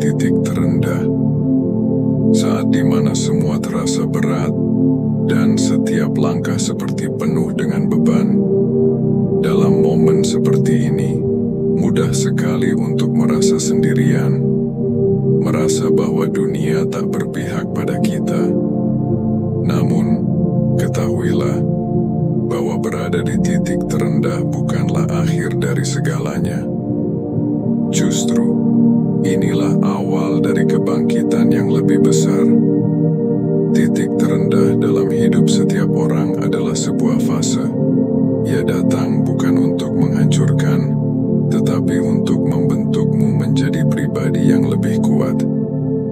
titik terendah, saat dimana semua terasa berat dan setiap langkah seperti penuh dengan beban. Dalam momen seperti ini, mudah sekali untuk merasa sendirian, merasa bahwa dunia tak berpihak pada kita. Namun, ketahuilah bahwa berada di titik terendah bukanlah akhir dari segalanya. Justru, inilah awal dari kebangkitan yang lebih besar. Titik terendah dalam hidup setiap orang adalah sebuah fase. Ia datang bukan untuk menghancurkan, tetapi untuk membentukmu menjadi pribadi yang lebih kuat.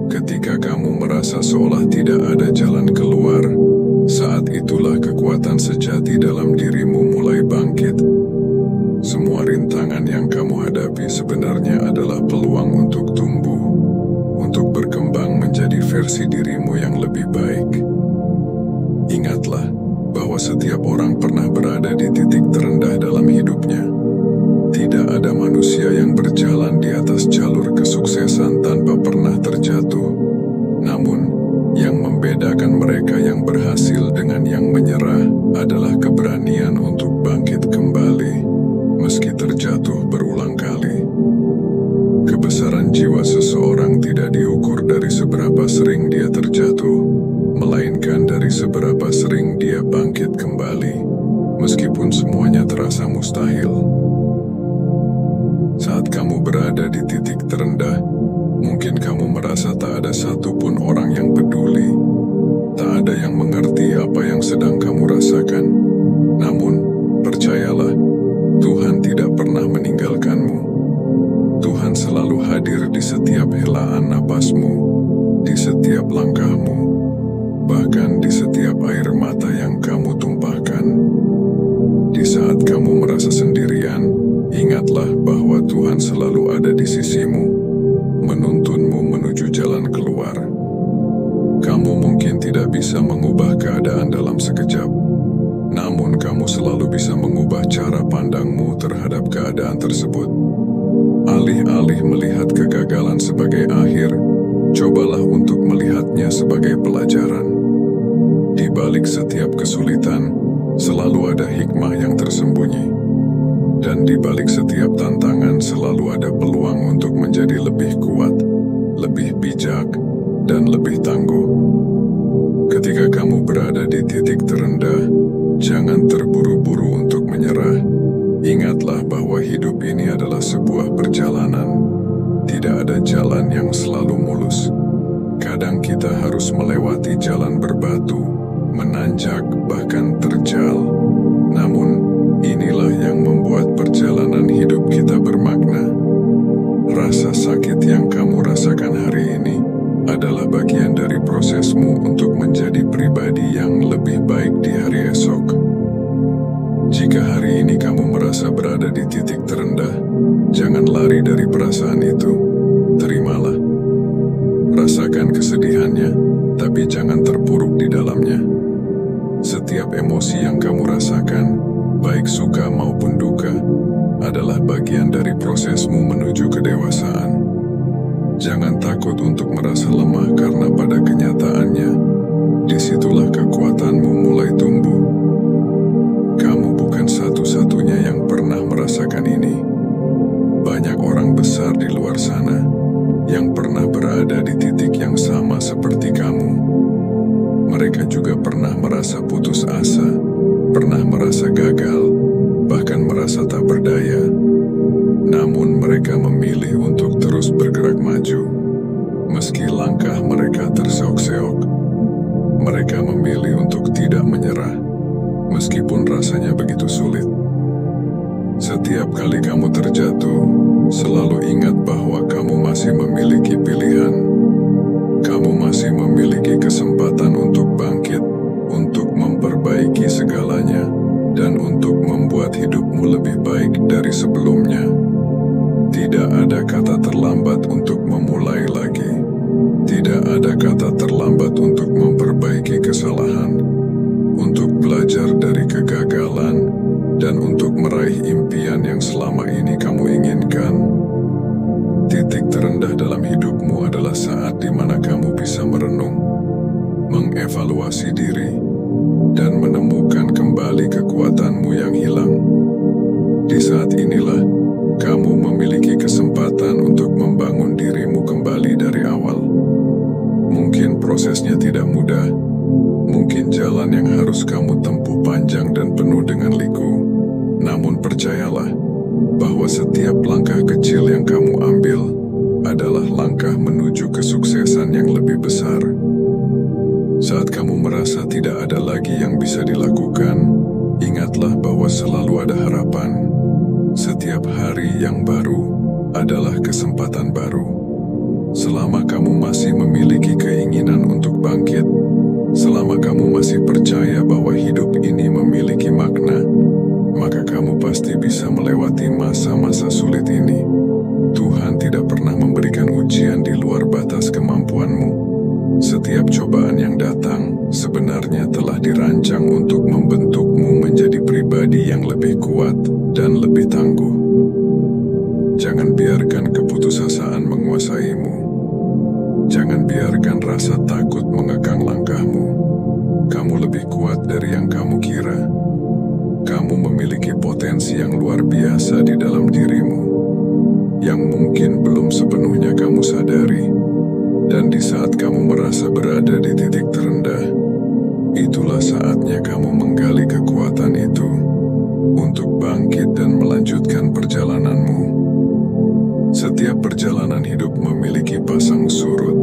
Ketika kamu merasa seolah tidak ada jalan keluar, saat itulah kekuatan sejati dalam dirimu mulai bangkit. Semua rintangan yang kamu hadapi sebenarnya adalah peluang untuk tumbuh, untuk berkembang menjadi versi dirimu yang lebih baik. Ingatlah bahwa setiap orang pernah berada di titik terendah dalam hidupnya. Tidak ada manusia yang berjalan di atas jalur kesuksesan tanpa pernah terjatuh. Namun, yang membedakan mereka yang berhasil dengan yang menyerah adalah keberanian untuk bangkit kembali, meski terjatuh berulang kali. Kebesaran jiwa seseorang tidak diukur dari seberapa sering dia terjatuh, melainkan dari seberapa sering dia bangkit kembali, meskipun semuanya terasa mustahil. Saat kamu berada di titik terendah, mungkin kamu merasa tak ada satupun orang yang peduli, tak ada yang mengerti apa yang sedang kamu rasakan. Namun, percayalah, Tuhan tidak pernah meninggalkanmu. Tuhan selalu hadir di setiap helaan napasmu, di setiap langkahmu, bahkan di setiap air mata yang kamu tumpahkan. Di saat kamu merasa sendirian, ingatlah bahwa Tuhan selalu ada di sisimu, menuntunmu menuju jalan keluar. Kamu mungkin tidak bisa mengubah keadaan dalam sekejap, namun kamu selalu bisa mengubah cara pandangmu terhadap keadaan tersebut. Alih-alih melihat kegagalan sebagai akhir, cobalah untuk melihatnya sebagai pelajaran. Di balik setiap kesulitan, selalu ada hikmah yang tersembunyi. Dan di balik setiap tantangan selalu ada peluang untuk menjadi lebih kuat, lebih bijak, dan lebih tangguh. Ketika kamu berada di titik terendah, jangan terburu-buru untuk menyerah. Ingatlah bahwa hidup ini adalah sebuah perjalanan. Tidak ada jalan yang selalu mulus. Kadang kita harus melewati jalan berbatu, menanjak, bahkan terjal. Namun, inilah yang membuat perjalanan hidup kita bermakna. Rasa sakit yang kamu rasakan hari ini adalah bagian dari prosesmu untuk menjadi pribadi yang lebih baik di hari esok. Jika hari ini kamu merasa berada di titik terendah, jangan lari dari perasaan itu. Terimalah. Rasakan kesedihannya, tapi jangan terpuruk di dalamnya. Setiap emosi yang kamu rasakan, baik suka maupun duka, adalah bagian dari prosesmu menuju kedewasaan. Jangan takut untuk merasa lemah karena pada kenyataannya, disitulah kekuatanmu mulai tumbuh. Kamu bukan satu-satunya yang pernah merasakan ini. Banyak orang besar di luar sana yang pernah berada di titik yang sama seperti kamu. Mereka juga pernah merasa putus asa, pernah merasa gagal, bahkan merasa tak berdaya. Namun mereka memilih untuk terus bergerak maju. Meski langkah mereka terseok-seok, mereka memilih untuk tidak menyerah, meskipun rasanya begitu sulit. Setiap kali kamu terjatuh, selalu ingat bahwa kamu masih memiliki pilihan. Kamu masih memiliki kesempatan untuk bangkit, untuk memperbaiki segalanya, dan untuk membuat hidupmu lebih baik dari sebelumnya. Tidak ada kata terlambat untuk memulai lagi. Tidak ada kata terlambat untuk memperbaiki kesalahan, untuk belajar dari kegagalan, dan untuk meraih impian yang selama ini kamu inginkan. Titik terendah dalam hidupmu mengevaluasi diri dan menemukan kembali kekuatanmu yang hilang. Di saat inilah, kamu memiliki kesempatan untuk membangun dirimu kembali dari awal. Mungkin prosesnya tidak mudah, mungkin jalan yang harus kamu tempuh panjang dan penuh dengan liku. Namun percayalah, bahwa setiap langkah kecil yang kamu ambil adalah langkah menuju kesuksesan yang lebih besar. Saat kamu merasa tidak ada lagi yang bisa dilakukan, ingatlah bahwa selalu ada harapan. Setiap hari yang baru adalah kesempatan baru. Selama kamu masih memiliki keinginan untuk bangkit, selama kamu masih percaya bahwa hidup ini memiliki makna, maka kamu pasti bisa melewati masa-masa sulit ini. Tuhan tidak pernah memberikan ujian di luar batas kemampuanmu. Setiap cobaan yang datang sebenarnya telah dirancang untuk membentukmu menjadi pribadi yang lebih kuat dan lebih tangguh. Jangan biarkan keputusasaan menguasaimu. Jangan biarkan rasa takut mengekang langkahmu. Kamu lebih kuat dari yang kamu kira. Kamu memiliki potensi yang luar biasa di dalam dirimu, yang mungkin belum sepenuhnya kamu sadari. Dan di saat kamu merasa berada di titik terendah, itulah saatnya kamu menggali kekuatan itu untuk bangkit dan melanjutkan perjalananmu. Setiap perjalanan hidup memiliki pasang surut.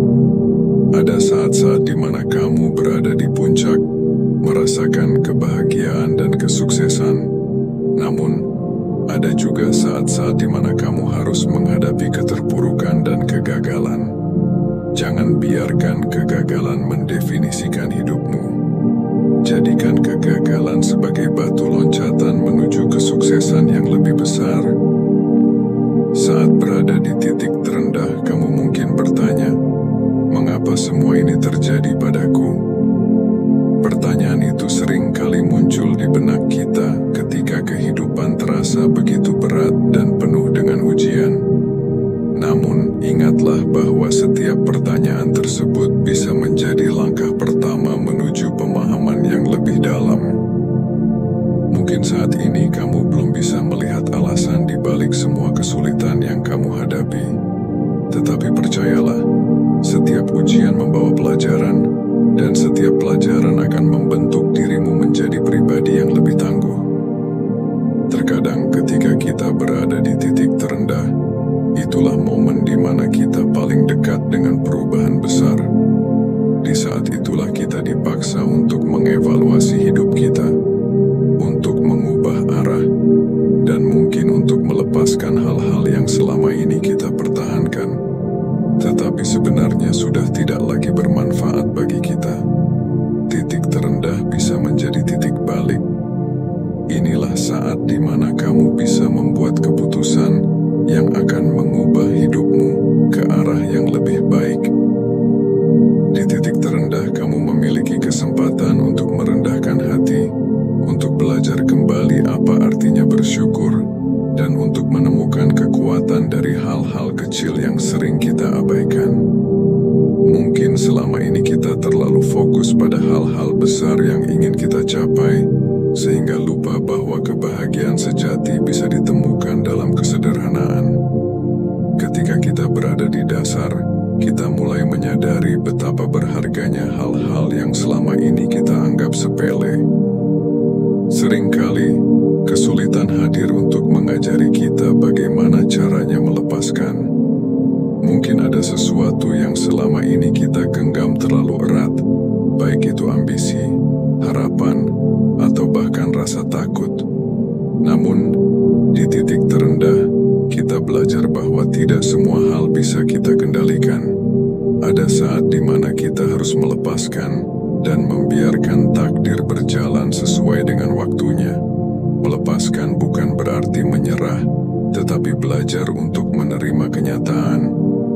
Ada saat-saat di mana kamu berada di puncak, merasakan kebahagiaan dan kesuksesan. Namun, ada juga saat-saat di mana kamu harus menghadapi keterpurukan dan kegagalan. Jangan biarkan kegagalan mendefinisikan hidupmu. Jadikan kegagalan sebagai batu loncatan menuju kesuksesan yang lebih besar. Saat berada di titik terendah, kamu mungkin bertanya, "Mengapa semua ini terjadi padaku?" Pertanyaan itu sering kali muncul di benak kita ketika kehidupan terasa begitu berat dan penuh dengan ujian. Namun, ingatlah bahwa setiap pertanyaan tersebut bisa menjadi langkah pertama menuju pemahaman yang lebih dalam. Mungkin saat ini kamu belum bisa melihat alasan di balik semua kesulitan yang kamu hadapi. Tetapi percayalah, setiap ujian membawa pelajaran, dan setiap pelajaran akan membentuk dirimu menjadi pribadi yang lebih tangguh. Terkadang ketika kita berada di titik terendah, itulah momen di mana kita paling dekat dengan perubahan besar. Di saat itulah kita dipaksa untuk mengevaluasi hidup kita, untuk mengubah arah, dan mungkin untuk melepaskan hal-hal yang selama ini kita pertahankan, tetapi sebenarnya sudah tidak lagi bermanfaat bagi kita. Titik terendah bisa menjadi titik balik. Inilah saat di mana kamu bisa membuat keputusan yang akan mengubah hidupmu ke arah yang lebih baik. Di titik terendah, kamu memiliki kesempatan untuk merendahkan hati, untuk belajar kembali apa artinya bersyukur, dan untuk menemukan kekuatan dari hal-hal kecil yang sering kita abaikan. Mungkin selama ini kita terlalu fokus pada hal-hal besar yang ingin kita capai, sehingga lupa bahwa kebahagiaan sejati bisa ditemukan dalam kesederhanaan. Ketika kita berada di dasar, kita mulai menyadari betapa berharganya hal-hal yang selama ini kita anggap sepele. Seringkali, kesulitan hadir untuk mengajari kita bagaimana caranya melepaskan. Mungkin ada sesuatu yang selama ini kita genggam terlalu erat, baik itu ambisi, harapan, atau bahkan rasa takut. Namun, di titik terendah, kita belajar bahwa tidak semua hal bisa kita kendalikan. Ada saat di mana kita harus melepaskan dan membiarkan takdir berjalan sesuai dengan waktunya. Melepaskan bukan berarti menyerah, tetapi belajar untuk menerima kenyataan,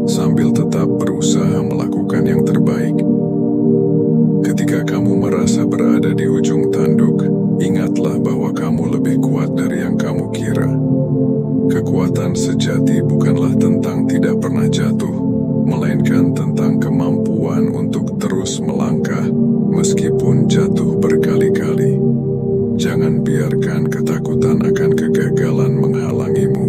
sambil tetap berusaha melakukan yang terbaik. Ketika kamu merasa berada di ujung tanduk, ingatlah bahwa kamu lebih kuat dari yang kamu kira. Kekuatan sejati bukanlah tentang tidak pernah jatuh, melainkan tentang kemampuan untuk terus melangkah meskipun jatuh berkali-kali. Jangan biarkan ketakutan akan kegagalan menghalangimu.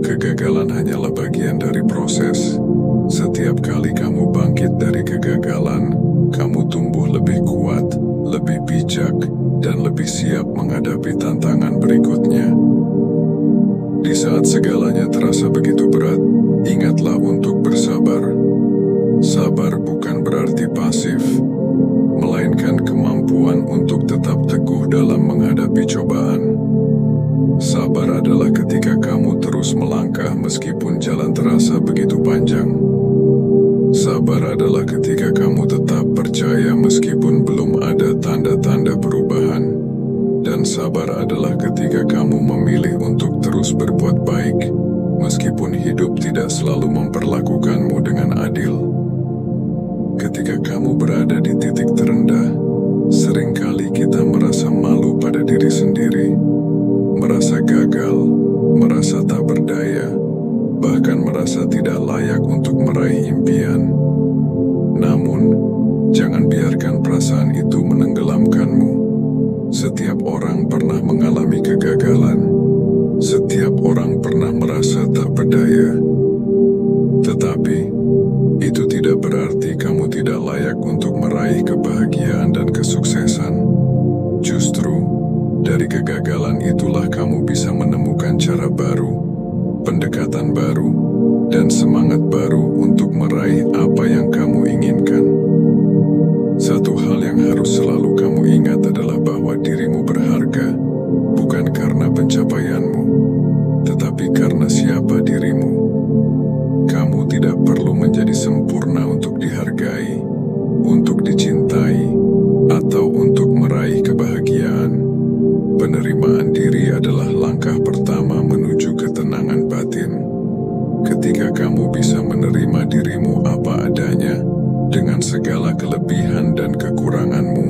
Kegagalan hanyalah bagian dari proses. Setiap kali kamu bangkit dari kegagalan, kamu tumbuh lebih kuat, lebih bijak, dan lebih siap menghadapi tantangan berikutnya. Di saat segalanya terasa begitu berat, ingatlah untuk bersabar. Sabar bukan berarti pasif, melainkan kemampuan untuk tetap teguh dalam menghadapi cobaan. Sabar adalah ketika kamu terus melangkah meskipun jalan terasa begitu panjang. Sabar adalah ketika kamu tetap percaya meskipun belum ada tanda-tanda perubahan. Dan sabar adalah ketika kamu memilih untuk terus berbuat baik, meskipun hidup tidak selalu memperlakukanmu dengan adil. Ketika kamu berada di titik terendah, seringkali kita merasa malu pada diri sendiri, merasa gagal, merasa tak berdaya, bahkan merasa tidak layak untuk meraih impian. Namun, jangan biarkan perasaan itu menenggelamkanmu. Setiap orang pernah mengalami kegagalan. Setiap orang pernah merasa tak berdaya. Tetapi, itu tidak berarti kamu tidak layak untuk meraih kebahagiaan dan kesuksesan. Justru, dari kegagalan itulah kamu bisa menemukan cara baru, pendekatan baru, dan semangat baru untuk meraih apa yang kamu inginkan. Satu hal yang harus selalu kamu ingat adalah bahwa dirimu berharga, bukan karena pencapaianmu, tetapi karena siapa dirimu. Kamu tidak perlu menjadi sempurna untuk dihargai, untuk dicintai, atau untuk meraih kebahagiaan. Penerimaan diri adalah langkah pertama menuju ketenangan batin. Ketika kamu bisa menerima dirimu apa adanya, dengan segala kelebihan dan kekuranganmu,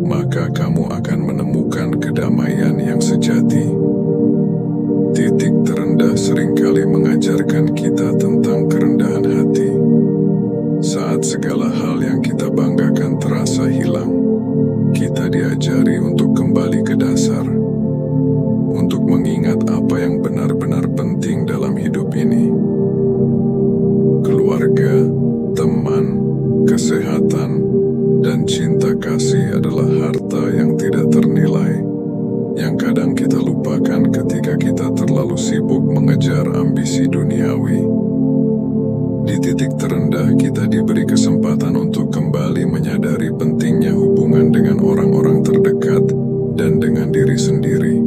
maka kamu akan menemukan kedamaian yang sejati. Titik terendah seringkali mengajarkan kita tentang kerendahan hati. Saat segala hal yang kita banggakan terasa hilang, kita diajari untuk kembali ke dasar, untuk mengingat apa yang benar-benar penting dalam hidup ini. Keluarga, teman, kesehatan, dan cinta kasih adalah harta yang tidak ternilai, yang kadang kita lupakan ketika kita terlalu sibuk mengejar ambisi duniawi. Di titik terendah, kita diberi kesempatan untuk kembali menyadari pentingnya hubungan dengan orang-orang terdekat dan dengan diri sendiri.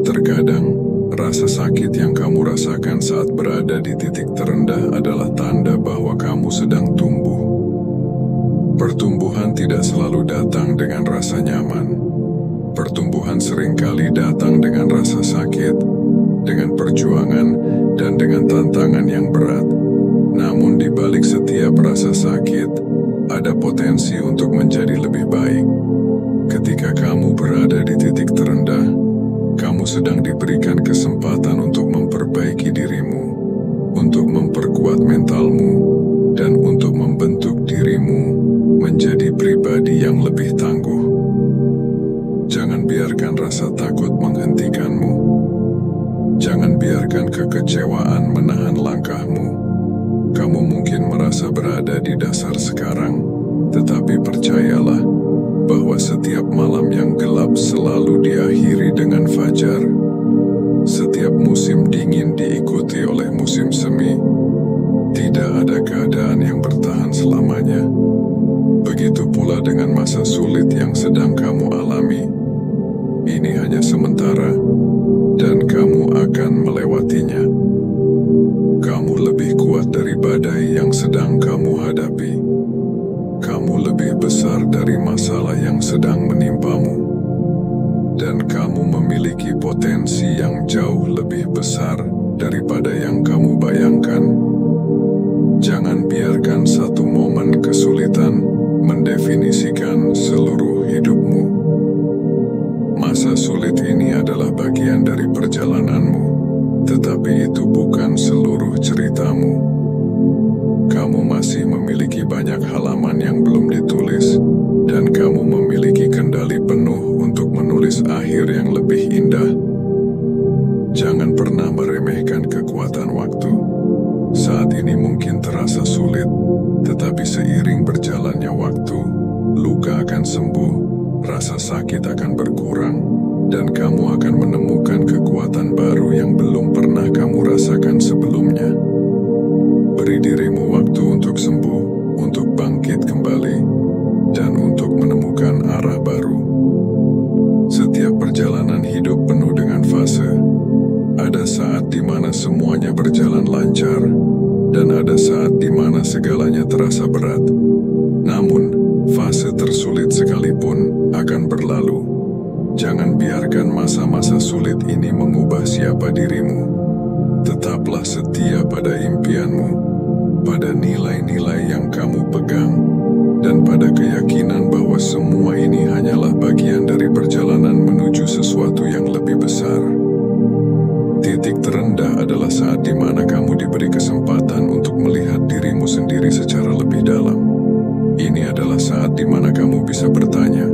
Terkadang, rasa sakit yang kamu rasakan saat berada di titik terendah adalah tanda bahwa kamu sedang tumbuh. Pertumbuhan tidak selalu datang dengan rasa nyaman. Pertumbuhan seringkali datang dengan rasa sakit, dengan perjuangan, dan dengan tantangan yang berat. Namun di balik setiap rasa sakit, ada potensi untuk menjadi lebih baik. Ketika kamu berada di titik terendah, kamu sedang diberikan kesempatan untuk memperbaiki dirimu, untuk memperkuat mentalmu, dan untuk membentuk dirimu menjadi pribadi yang lebih tangguh. Jangan biarkan rasa takut menghentikanmu. Jangan biarkan kekecewaan menahan langkahmu. Kamu mungkin merasa berada di dasar sekarang, tetapi percayalah bahwa setiap malam yang gelap selalu diakhiri dengan fajar. Setiap musim dingin diikuti oleh musim semi. Tidak ada keadaan yang bertahan selamanya. Begitu pula dengan masa sulit yang sedang kamu alami. Ini hanya sementara, dan kamu akan melewatinya. Kamu lebih kuat dari badai yang sedang kamu hadapi. Kamu lebih besar dari masalah yang sedang menimpamu. Dan kamu memiliki potensi yang jauh lebih besar daripada yang kamu bayangkan. Jangan biarkan satu momen kesulitan mendefinisikan seluruh hidupmu. Masa sulit ini adalah bagian dari perjalananmu, tetapi itu bukan seluruh ceritamu. Kamu masih memiliki banyak halaman yang belum ditulis, dan dan kamu memiliki kendali penuh untuk menulis akhir yang lebih indah. Jangan pernah meremehkan kekuatan waktu. Saat ini mungkin terasa sulit, tetapi seiring berjalannya waktu, luka akan sembuh, rasa sakit akan berkurang, dan kamu akan menemukan kekuatan baru yang belum pernah kamu rasakan sebelumnya. Beri dirimu waktu untuk sembuh, untuk bangkit kembali, dan untuk menemukan arah baru. Setiap perjalanan hidup penuh dengan fase. Ada saat di mana semuanya berjalan lancar, dan ada saat di mana segalanya terasa berat. Namun, fase tersulit sekalipun akan berlalu. Jangan biarkan masa-masa sulit ini mengubah siapa dirimu. Tetaplah setia pada impianmu, pada nilai-nilai yang kamu pegang, dan pada keyakinan bahwa semua ini hanyalah bagian dari perjalanan menuju sesuatu yang lebih besar. Titik terendah adalah saat di mana kamu diberi kesempatan untuk melihat dirimu sendiri secara lebih dalam. Ini adalah saat di mana kamu bisa bertanya,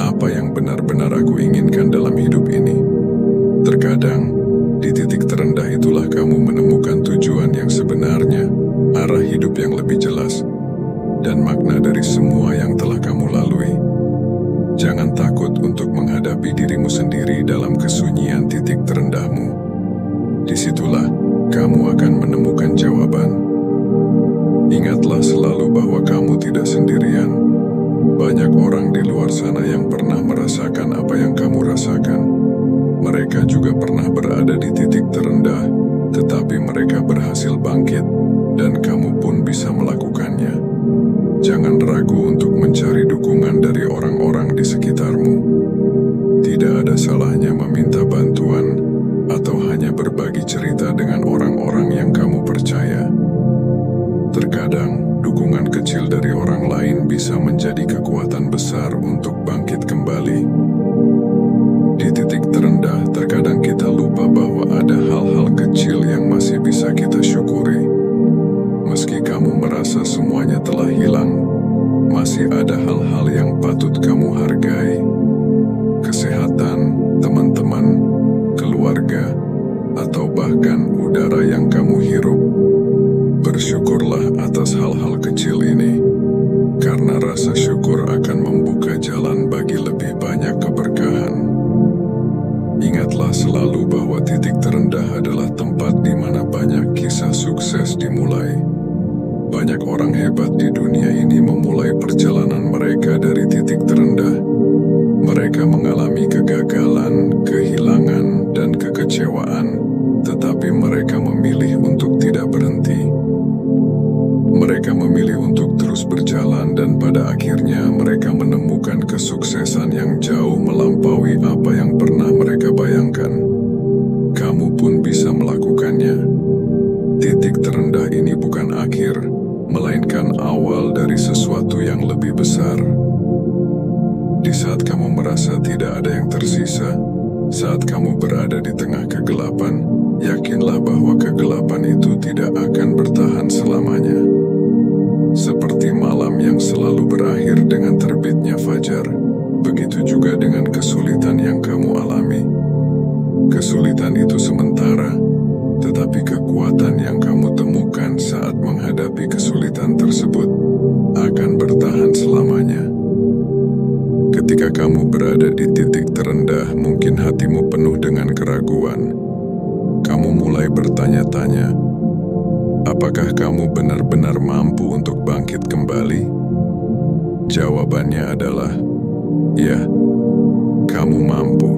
apa yang benar-benar aku inginkan dalam hidup ini? Terkadang, di titik terendah itulah kamu menemukan tujuan yang sebenarnya, arah hidup yang lebih jelas, dan makna dari semua yang telah kamu lalui. Jangan takut untuk menghadapi dirimu sendiri dalam kesunyian titik terendahmu. Disitulah kamu akan menemukan jawaban. Ingatlah selalu bahwa kamu tidak sendirian. Banyak orang di luar sana yang pernah merasakan apa yang kamu rasakan. Mereka juga pernah berada di titik terendah, tetapi mereka berhasil bangkit, dan kamu pun bisa melakukannya. Jangan ragu untuk mencari dukungan dari orang-orang di sekitarmu. Tidak ada salahnya meminta bantuan atau hanya berbagi cerita dengan orang-orang yang kamu percaya. Terkadang, dukungan kecil dari orang lain bisa menjadi kekuatan besar untuk bangkit kembali. Di titik terendah, terkadang kita lupa bahwa ada hal-hal kecil yang masih bisa kita syukuri. Meski kamu merasa semuanya telah hilang, masih ada hal-hal yang patut kamu hargai. Kesehatan, teman-teman, keluarga, atau bahkan udara yang kamu hirup. Bersyukurlah atas hal-hal kecil ini, karena rasa syukur akan membuka jalan bagi lebih banyak keberkahan. Ingatlah selalu bahwa titik terendah adalah tempat di mana banyak kisah sukses dimulai. Banyak orang hebat di dunia ini memulai perjalanan mereka dari titik terendah. Mereka mengalami kegagalan, kehilangan, dan kekecewaan, tetapi mereka memilih untuk tidak berhenti. Mereka memilih untuk terus berjalan, dan pada akhirnya mereka menemukan kesuksesan yang jauh melampaui apa yang pernah mereka bayangkan. Kamu pun bisa melakukannya. Titik terendah ini bukan akhir, melainkan awal dari sesuatu yang lebih besar. Di saat kamu merasa tidak ada yang tersisa, saat kamu berada di tengah kegelapan, yakinlah bahwa kegelapan itu tidak akan bertahan selamanya. Seperti malam yang selalu berakhir dengan terbitnya fajar, begitu juga dengan kesulitan yang kamu alami. Kesulitan itu sementara, tetapi kekuatan yang kamu temukan saat menghadapi kesulitan tersebut akan bertahan selamanya. Ketika kamu berada di titik terendah, mungkin hatimu penuh dengan keraguan. Kamu mulai bertanya-tanya, apakah kamu benar-benar mampu untuk bangkit kembali? Jawabannya adalah, ya, kamu mampu.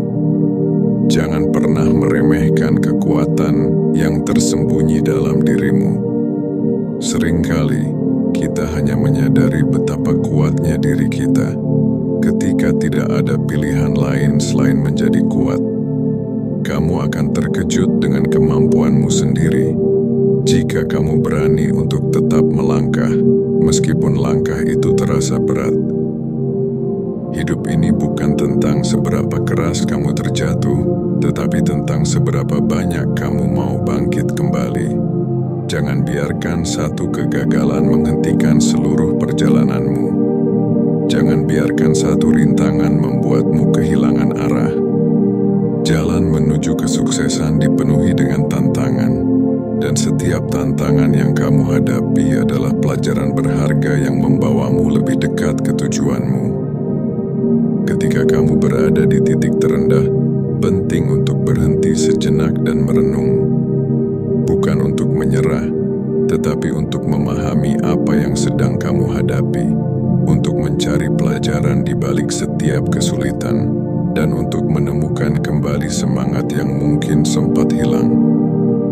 Jangan pernah meremehkan kekuatan yang tersembunyi dalam dirimu. Seringkali, kita hanya menyadari betapa kuatnya diri kita ketika tidak ada pilihan lain selain menjadi kuat. Kamu akan terkejut dengan kemampuanmu sendiri jika kamu berani untuk tetap melangkah, meskipun langkah itu terasa berat. Hidup ini bukan tentang seberapa keras kamu terjatuh, tetapi tentang seberapa banyak kamu mau bangkit kembali. Jangan biarkan satu kegagalan menghentikan seluruh perjalananmu. Jangan biarkan satu rintangan membuatmu kehilangan arah. Jalan menuju kesuksesan dipenuhi dengan tantangan, dan setiap tantangan yang kamu hadapi adalah pelajaran berharga yang membawamu lebih dekat ke tujuanmu. Ketika kamu berada di titik terendah, penting untuk berhenti sejenak dan merenung. Bukan untuk menyerah, tetapi untuk memahami apa yang sedang kamu hadapi, untuk mencari pelajaran di balik setiap kesulitan, dan untuk menemukan kembali semangat yang mungkin sempat hilang.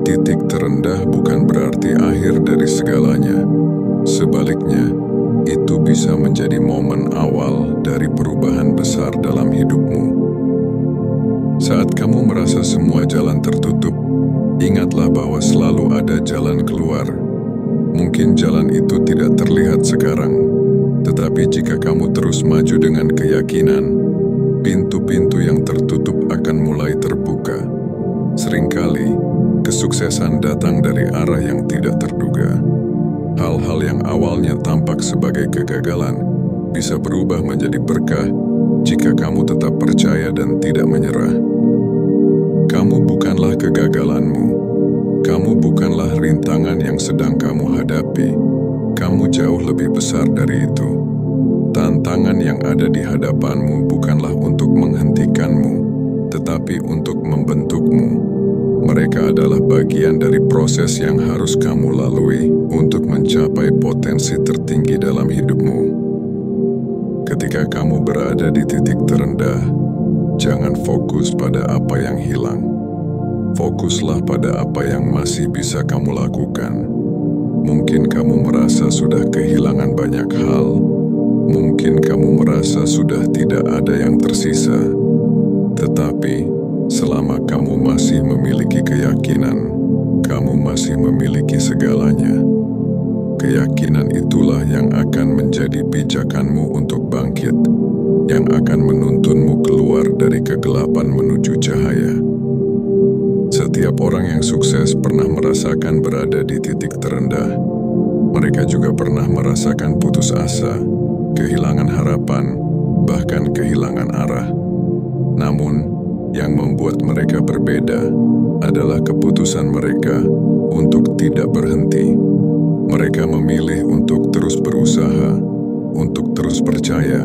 Titik terendah bukan berarti akhir dari segalanya. Sebaliknya, itu bisa menjadi momen awal dari perubahan besar dalam hidupmu. Saat kamu merasa semua jalan tertutup, ingatlah bahwa selalu ada jalan keluar. Mungkin jalan itu tidak terlihat sekarang, tetapi jika kamu terus maju dengan keyakinan, pintu-pintu yang tertutup akan mulai terbuka. Seringkali, kesuksesan datang dari arah yang tidak terduga. Hal-hal yang awalnya tampak sebagai kegagalan bisa berubah menjadi berkah jika kamu tetap percaya dan tidak menyerah. Kamu bukanlah kegagalanmu. Kamu bukanlah rintangan yang sedang kamu hadapi. Kamu jauh lebih besar dari itu. Tantangan yang ada di hadapanmu bukanlah untuk menghentikanmu, tetapi untuk membentukmu. Mereka adalah bagian dari proses yang harus kamu lalui untuk mencapai potensi tertinggi dalam hidupmu. Ketika kamu berada di titik terendah, jangan fokus pada apa yang hilang. Fokuslah pada apa yang masih bisa kamu lakukan. Mungkin kamu merasa sudah kehilangan banyak hal. Mungkin kamu merasa sudah tidak ada yang tersisa, tetapi selama kamu masih memiliki keyakinan, kamu masih memiliki segalanya. Keyakinan itulah yang akan menjadi pijakanmu untuk bangkit, yang akan menuntunmu keluar dari kegelapan menuju cahaya. Setiap orang yang sukses pernah merasakan berada di titik terendah. Mereka juga pernah merasakan putus asa, kehilangan harapan, bahkan kehilangan arah. Namun, yang membuat mereka berbeda adalah keputusan mereka untuk tidak berhenti. Mereka memilih untuk terus berusaha, untuk terus percaya,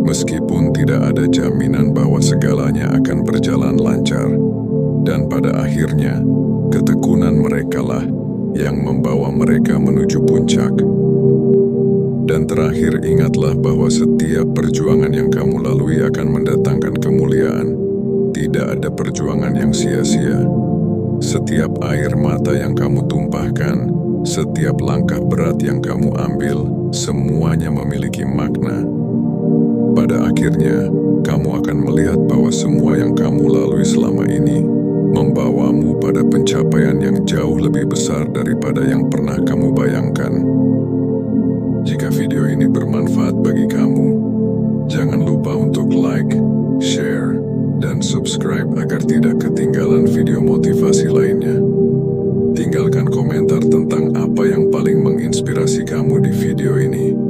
meskipun tidak ada jaminan bahwa segalanya akan berjalan lancar. Dan pada akhirnya, ketekunan merekalah yang membawa mereka menuju puncak. Dan terakhir, ingatlah bahwa setiap perjuangan yang kamu lalui akan mendatangkan kemuliaan. Tidak ada perjuangan yang sia-sia. Setiap air mata yang kamu tumpahkan, setiap langkah berat yang kamu ambil, semuanya memiliki makna. Pada akhirnya, kamu akan melihat bahwa semua yang kamu lalui selama ini membawamu pada pencapaian yang jauh lebih besar daripada yang pernah kamu bayangkan. Jika video ini bermanfaat bagi kamu, jangan lupa untuk like, share, dan subscribe agar tidak ketinggalan video motivasi lainnya. Tinggalkan komentar tentang apa yang paling menginspirasi kamu di video ini.